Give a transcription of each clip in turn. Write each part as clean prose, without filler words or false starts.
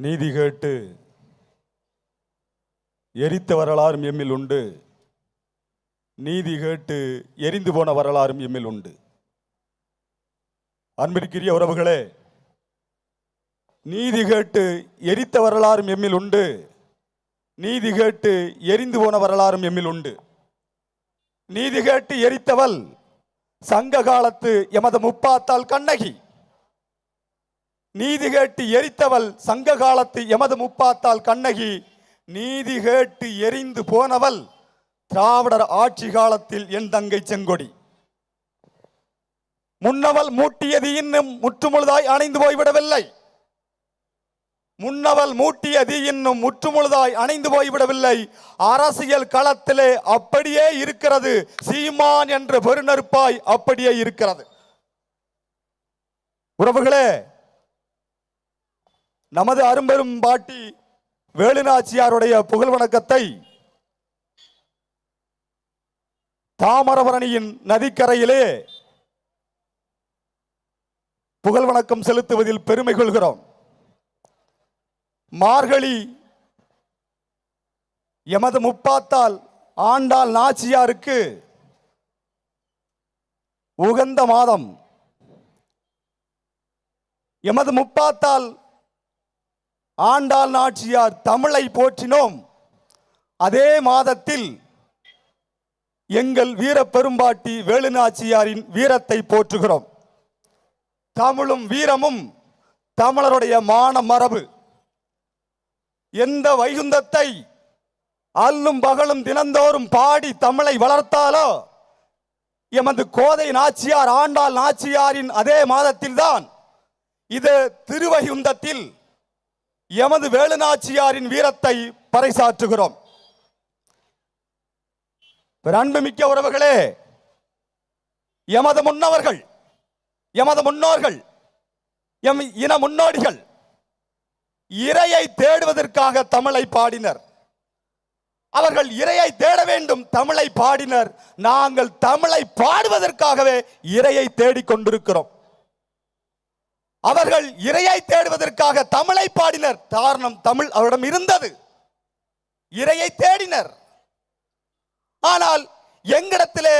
நீதி கேட்டு எரித்த வரலாறும் எம்மில் உண்டு, நீதி கேட்டு எரிந்து போன வரலாறும் எம்மில் உண்டு. அன்பிற்குரிய உறவுகளே, நீதி கேட்டு எரித்த வரலாறும் எம்மில் உண்டு, நீதி கேட்டு எரிந்து போன வரலாறும் எம்மில் உண்டு. நீதி கேட்டு எரித்தவள் சங்க காலத்து எமது முப்பாத்தாள் கண்ணகி. நீதி கேட்டு எரித்தவள் சங்க காலத்து எமது முப்பாத்தாள் கண்ணகி. நீதி கேட்டு எரிந்து போனவள் திராவிடர் ஆட்சி காலத்தில் என் தங்கை செங்கொடி. முன்னவள் மூட்டியது இன்னும் முற்றுமுழுதாய் அணைந்து போய்விடவில்லை. முன்னவள் மூட்டியது இன்னும் முற்றுமுழுதாய் அணைந்து போய்விடவில்லை. அரசியல் களத்திலே அப்படியே இருக்கிறது. சீமான் என்ற பெருநெருப்பாய் அப்படியே இருக்கிறது. உறவுகளே, நமது அரும்பெரும் பாட்டி வேலுநாச்சியாருடைய புகழ் வணக்கத்தை தாமிரபரணியின் நதிக்கரையிலே புகழ் வணக்கம் செலுத்துவதில் பெருமை கொள்கிறோம். மார்கழி எமது முப்பாத்தாள் ஆண்டாள் நாச்சியாருக்கு உகந்த மாதம். எமது முப்பாத்தாள் ஆண்டாள் நாச்சியார் தமிழை போற்றினோம். அதே மாதத்தில் எங்கள் வீர பெரும்பாட்டி வேலுநாச்சியாரின் வீரத்தை போற்றுகிறோம். தமிழும் வீரமும் தமிழருடைய மான மரபு. எந்த வைகுந்தத்தை அல்லும் பகலும் தினந்தோறும் பாடி தமிழை வளர்த்தாலோ எமது கோதை நாச்சியார் ஆண்டாள் நாச்சியாரின் அதே மாதத்தில்தான் இது திருவைகுந்தத்தில் எமது வேலுநாச்சியாரின் வீரத்தை பறைசாற்றுகிறோம். அன்புமிக்க உறவுகளே, எமது முன்னவர்கள், எமது முன்னோர்கள், எம் இன முன்னோடிகள் இறையை தேடுவதற்காக தமிழை பாடினர். அவர்கள் இறையை தேட வேண்டும், தமிழை பாடினர். நாங்கள் தமிழை பாடுவதற்காகவே இறையை தேடிக்கொண்டிருக்கிறோம். அவர்கள் இறையை தேடுவதற்காக தமிழை பாடினர். காரணம், தமிழ் அவரிடம் இருந்தது. இறையை தேடினர். ஆனால் எங்களிடத்திலே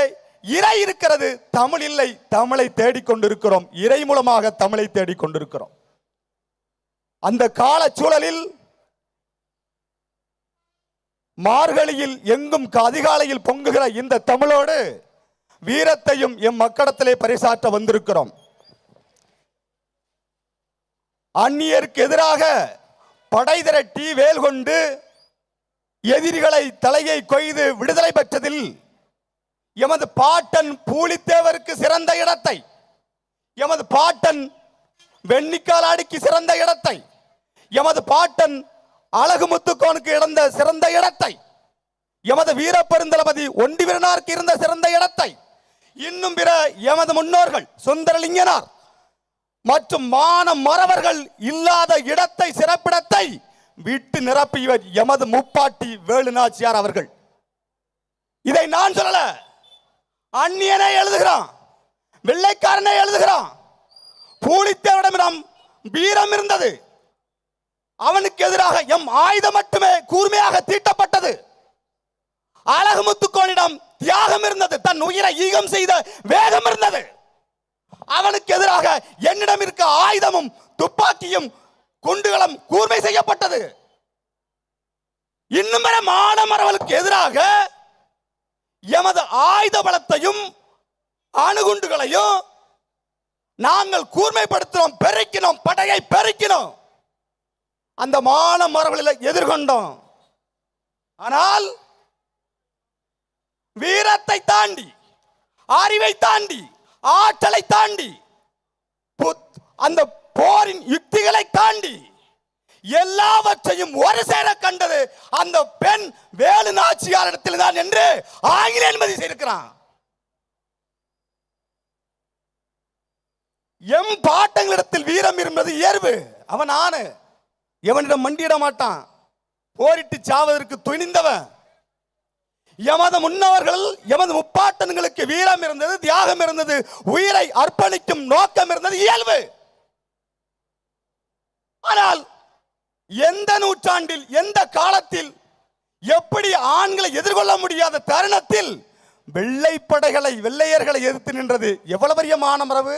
இறை இருக்கிறது, தமிழ் இல்லை. தமிழை தேடிக்கொண்டிருக்கிறோம். இறை மூலமாக தமிழை தேடிக்கொண்டிருக்கிறோம். அந்த கால சூழலில் மார்கழியில் எங்கும் அதிகாலையில் பொங்குகிற இந்த தமிழோடு வீரத்தையும் எம் மக்களிடத்திலே பறைசாற்ற வந்திருக்கிறோம். அந்நியருக்கு எதிராக படை திரட்டி வேல் கொண்டு எதிரிகளை தலையை கொய்து விடுதலை பெற்றதில் எமது பாட்டன் பூலித்தேவருக்கு சிறந்த இடத்தை, எமது பாட்டன் வெண்ணிக்காலாடிக்கு சிறந்த இடத்தை, எமது பாட்டன் அழகு முத்துக்கோனுக்கு இழந்த சிறந்த இடத்தை, எமது வீரப்பெருந்தளபதி ஒண்டிவீரனாருக்கு இருந்த சிறந்த இடத்தை, இன்னும் பிற எமது முன்னோர்கள் சுந்தரலிங்கனார் மற்றும் மான மறவர்கள் இல்லாத இடத்தை, சிறப்பிடத்தை விட்டு நிரப்பியவர் எமது முப்பாட்டி வேலுநாச்சியார் அவர்கள். இதை நான் சொல்லல, அந்நியனை எழுதுகிறான், வெள்ளைக்காரனை எழுதுகிறான். பூலித்தேவரிடம் வீரம் இருந்தது. அவனுக்கு எதிராக எம் ஆயுதம் மட்டுமே கூர்மையாக தீட்டப்பட்டது. அழகு முத்துக்கோனிடம் தியாகம் இருந்தது. தன் உயிரை ஈகம் செய்த வேகம் இருந்தது. அவனுக்கு எதிராக என்னிடம் இருக்க ஆயுதமும் துப்பாக்கியும் குண்டுகளும் கூர்மை செய்யப்பட்டது. இன்னும் மானமரவளுக்கு எதிராக எமது ஆயுத பலத்தையும் அணுகுண்டுகளையும் நாங்கள் கூர்மைப்படுத்தினோம், பெருக்கினோம், படையை பெருக்கினோம். அந்த மான மரபுகளை எதிர்கொண்டோம். ஆனால் வீரத்தை தாண்டி, அறிவை தாண்டி, ஆற்றலை தாண்டி, அந்த போரின் யுக்திகளை தாண்டி எல்லாவற்றையும் ஒரு சேர கண்டது அந்த பெண் வேலுநாச்சியாரிடத்தில் தான் என்று ஆங்கில அனுமதி செய்திருக்கிறான். எம் பாட்டங்களிடத்தில் வீரம் இருந்தது இயல்பு. அவன் ஆணு, எவனிடம் மண்டியிட மாட்டான். போரிட்டு சாவதற்கு துணிந்தவன். எமது முன்னவர்கள், எமது முப்பாட்டன்களுக்கு வீரம் இருந்தது, தியாகம் இருந்தது, உயிரை அர்ப்பணிக்கும் நோக்கம் இருந்தது இயல்பு. ஆனால் எந்த நூற்றாண்டில் எந்த காலத்தில் எப்படி ஆண்களை எதிர்கொள்ள முடியாத தருணத்தில் வெள்ளையர்களை எதிர்த்து நின்றது எவ்வளவு பெரிய மானமரவு.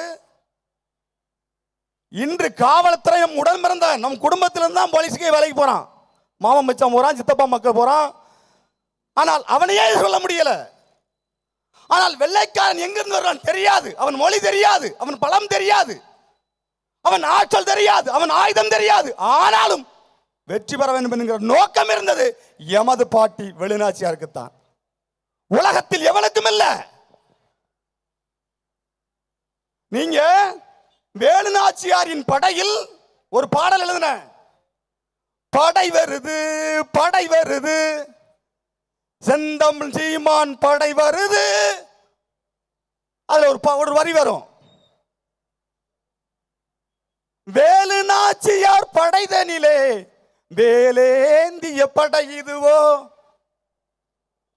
இன்று காவல்துறையும் உடன் பிறந்த நம் குடும்பத்திலிருந்து தான் போலீஸுக்கே வேலைக்கு போறான். மாமன் மச்சான் போறான், சித்தப்பா மக்கள் போறான். ஆனால் அவனையே சொல்ல முடியல. ஆனால் வெள்ளைக்காரன் எங்கிருந்து வருவான் தெரியாது, அவன் மொழி தெரியாது, அவன் பலம் தெரியாது, அவன் ஆற்றல் தெரியாது, அவன் ஆயுதம் தெரியாது. ஆனாலும் வெற்றி பெற வேண்டும் என்கிற நோக்கம் இருந்தது எமது பாட்டி வேலுநாச்சியாருக்குத்தான். உலகத்தில் எவனுக்கும் இல்ல. நீங்க வேலுநாச்சியாரின் படையில் ஒரு பாடல் எழுதின, படை வருது படை வருது, செந்தமிழ் சீமான் படை வருது. அதுல ஒரு வரி வரும், வேலுநாச்சியார் படைதனிலே வேலேந்திய படை இதுவோ.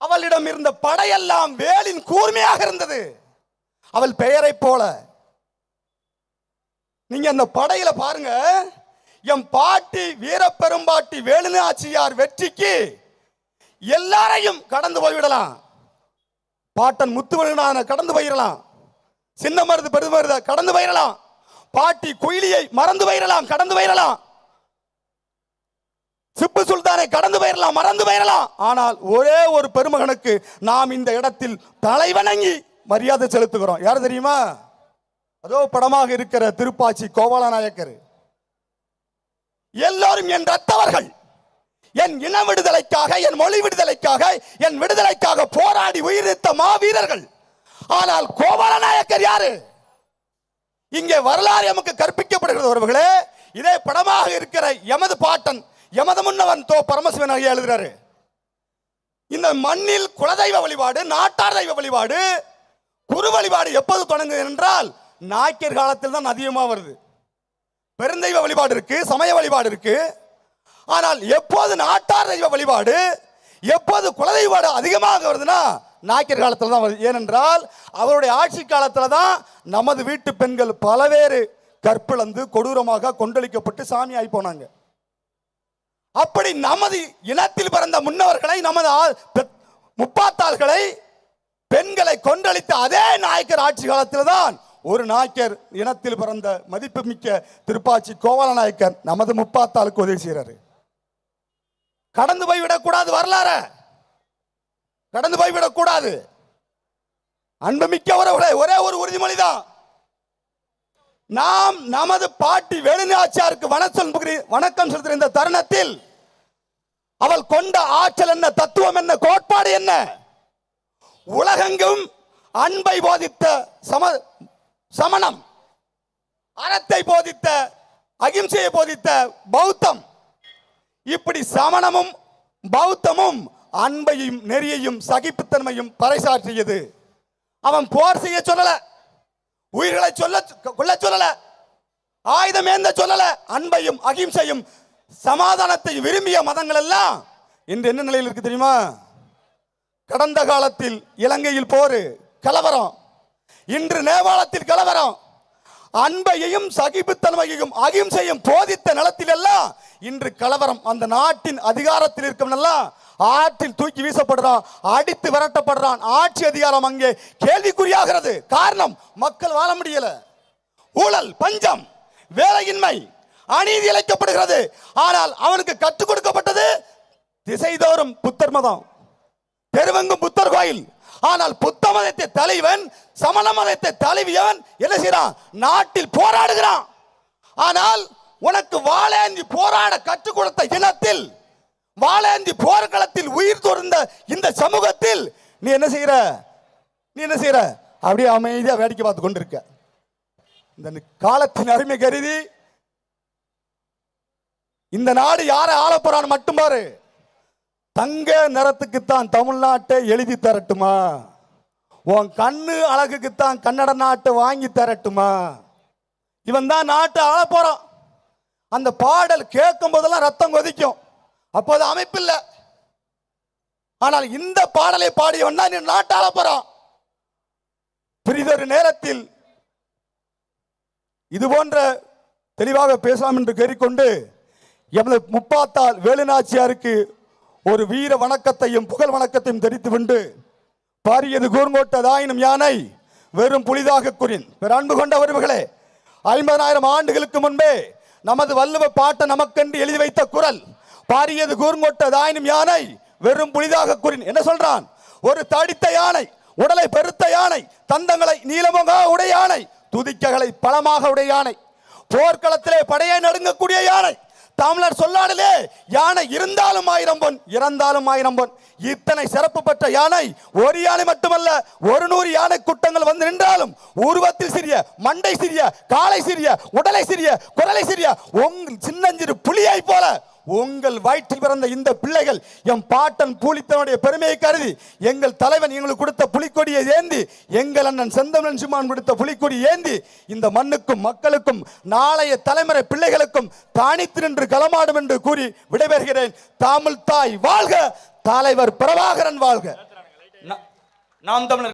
அவளிடம் இருந்த படையெல்லாம் வேலின் கூர்மையாக இருந்தது, அவள் பெயரை போல. நீங்க அந்த படையில பாருங்க, எம் பாட்டி வீரப்பெரும்பாட்டி வேலுநாச்சியார் வெற்றிக்கு எல்லாரையும் கடந்து போய்விடலாம். பாட்டன் முத்துவனான கடந்து போயிடலாம், சின்ன மருது பெருமருத கடந்து போயிடலாம், பாட்டி குயிலியை மறந்து போயிடலாம், கடந்து போயிடலாம், திப்பு சுல்தானை கடந்து போயிடலாம், மறந்து போயிடலாம். ஆனால் ஒரே ஒரு பெருமகனுக்கு நாம் இந்த இடத்தில் தலைவணங்கி மரியாதை செலுத்துகிறோம். யார் தெரியுமா? அதோ படமாக இருக்கிற திருப்பாச்சி கோபாலநாயக்கர். எல்லாரும் என் ரத்தவர்கள், என் இன விடுதலைக்காக, என் மொழி விடுதலைக்காக, என் விடுதலைக்காக போராடி உயிரிழந்த மாவீரர்கள். ஆனால் கோபாலநாயக்கர் யாரு? இங்கே வரலாறு நமக்கு கற்பிக்கப்படுகிறது. அவர்களே, இதே படமாக இருக்கிற எமது பாட்டன், எமது முன்னவன் தோ பரமசிவன் ஐயா எழுதுறாரு. இந்த மண்ணில் குலதெய்வ வழிபாடு, நாட்டார் தெய்வ வழிபாடு, குரு வழிபாடு எப்போது தொடங்குது என்றால் நாயக்கர் காலத்தில் தான் அதிகமாக வருது. பெருந்தெய்வ வழிபாடு இருக்கு, சமய வழிபாடு இருக்கு. ஆனால் எப்போது நாட்டார் தெய்வ வழிபாடு, எப்போது குலதெய்வாடு அதிகமாக வருதுன்னா நாயக்கர் காலத்தில் தான் வருது. ஏனென்றால் அவருடைய ஆட்சி காலத்தில் தான் நமது வீட்டு பெண்கள் பலவேறு கற்பிழந்து கொடூரமாக கொண்டளிக்கப்பட்டு சாமி ஆகி போனாங்க. அப்படி நமது இனத்தில் பிறந்த முன்னவர்களை, நமது முப்பாத்தாள்களை, பெண்களை கொன்றளித்த அதே நாயக்கர் ஆட்சி காலத்தில் தான் ஒரு நாயக்கர் இனத்தில் பிறந்த மதிப்புமிக்க திருப்பாச்சி கோபால நாயக்கர் நமது முப்பாத்தாளுக்கு உதவி செய்கிறாரு. கடந்து போய்விடக் கூடாது, வரலாறு கடந்து போய்விடக் கூடாது. அன்புமிக்க உறவுகளே, ஒரே ஒரு உறுதிமொழி தான். நாம் நமது பாட்டி வேலுநாச்சியாருக்கு வணக்கம் செலுத்துகிற இந்த தருணத்தில் அவள் கொண்ட ஆற்றல் என்ன, தத்துவம் என்ன, கோட்பாடு என்ன? உலகெங்கும் அன்பை போதித்த சமணம், அறத்தை போதித்த, அகிம்சையை போதித்த பௌத்தம். இப்படி சமணமும் பௌத்தமும் அன்பையும் நெறியையும் சகிப்புத்தன்மையும் பறைசாற்றியது. அவன் போர் செய்ய சொல்லல, உயிர்களை கொள்ள சொல்லல, ஆயுதம் ஏந்த சொல்லல. அன்பையும் அகிம்சையும் சமாதானத்தை விரும்பிய மதங்கள் எல்லாம் இன்று என்ன நிலையில் இருக்கு தெரியுமா? கடந்த காலத்தில் இலங்கையில் போரு, கலவரம், இன்று நேபாளத்தில் கலவரம். அன்பையையும் சகிப்புத்தன்மையையும் அகிம்சையும் போதித்த நிலத்தில் எல்லாம் இன்று கலவரம். அந்த நாட்டின் அதிகாரத்தில் இருக்கவனெல்லாம் ஆற்றில் தூக்கி வீசப்படுறான், அடித்து விரட்டப்படுறான். ஆட்சி அதிகாரம் அங்கே கேள்விக்குறியாகிறது. காரணம், மக்கள் வாழ முடியல. ஊழல், பஞ்சம், வேலையின்மை, அநீதி இழைக்கப்படுகிறது. ஆனால் அவனுக்கு கற்றுக் கொடுக்கப்பட்டது திசைதோறும் புத்தர் மதம், தெருவெங்கும் புத்தர் கோயில். ஆனால் புத்த மதத்தை தலைவன், சமண மதத்தை தலைவியவன் என்ன செய்யறான்? நாட்டில் போராடுகிறான். ஆனால் உனக்கு வாழேந்தி போராட கற்றுக் கொடுத்த இனத்தில், வாழேந்தி போர்க்களத்தில் உயிர் தோர்ந்த இந்த சமூகத்தில் நீ என்ன செய்யற? அப்படியே அமைதியா வேடிக்கை பார்த்து கொண்டிருக்க. இந்த காலத்தின் அருமை கருதி இந்த நாடு யாரை ஆளப்போறான்னு மட்டும் பாரு. தங்க நிறத்துக்குத்தான் தமிழ்நாட்டை எழுதி தரட்டுமா? உன் கண்ணு அழகுக்குத்தான் கன்னட நாட்டை வாங்கி தரட்டுமா? இவன் தான் நாட்டை ஆள போறான். அந்த பாடல் கேட்கும் போதெல்லாம் ரத்தம் கொதிக்கும். அப்போது அமைப்பில்லை. ஆனால் இந்த பாடலை பாடியவன் தான் நாட்டை ஆள போறான். பிறிதொரு நேரத்தில் இது போன்ற தெளிவாக பேசலாம் என்று கேட்டுக்கொண்டு எமது முப்பாத்தால் வேலுநாச்சியாருக்கு ஒரு வீர வணக்கத்தையும் புகழ் வணக்கத்தையும் தெரிவித்து கொண்டு பாரியது கூர்ங்கோட்டதாயினும் யானை வெறும் புலிதாக குறின். அன்பு கொண்ட உறவுகளே, 50,000 ஆண்டுகளுக்கு முன்பே நமது வள்ளுவ பாட்ட நமக்கென்று எழுதி வைத்த குரல் பாரியது கூர்ங்கோட்டதாயினும் யானை வெறும் புலிதாக குறின். என்ன சொல்றான்? ஒரு தடித்த யானை, உடலை பெருத்த யானை, தந்தங்களை நீளமாக உடைய யானை, துதிக்கைகளை பலமாக உடைய யானை, போர்க்களத்திலே படையை நடுங்கக்கூடிய யானை. தமிழர் சொல்லாடலே யானை இருந்தாலும் 1000 பொன், இறந்தாலும் 1000 பொன். இத்தனை சிறப்பு பெற்ற யானை ஒரு யானை மட்டுமல்ல, 100 யானை கூட்டங்கள் வந்து நின்றாலும் உருவத்தில் சிறிய, மண்டை சிறிய, காலை சிறிய, உடலை சிறிய, குரலை சிறிய உங்கள் சின்னஞ்சிறு புலியை போல உங்கள் வயிற்றில் பிறந்த இந்த பிள்ளைகள் எம் பாட்டன் பூலித்தனுடைய பெருமையை கருதி எங்கள் தலைவன் எங்களுக்கு கொடுத்த புலிக்கொடியை ஏந்தி, எங்கள் அண்ணன் செந்தமிழன் சிம்மான் கொடுத்த புலிக்கொடி ஏந்தி இந்த மண்ணுக்கும் மக்களுக்கும் நாளைய தலைமுறை பிள்ளைகளுக்கும் தானித்து நின்று களமாடும் என்று கூறி விடைபெறுகிறேன். தமிழ் தாய் வாழ்க, தலைவர் பிரபாகரன் வாழ்க. நாம் தமிழர்.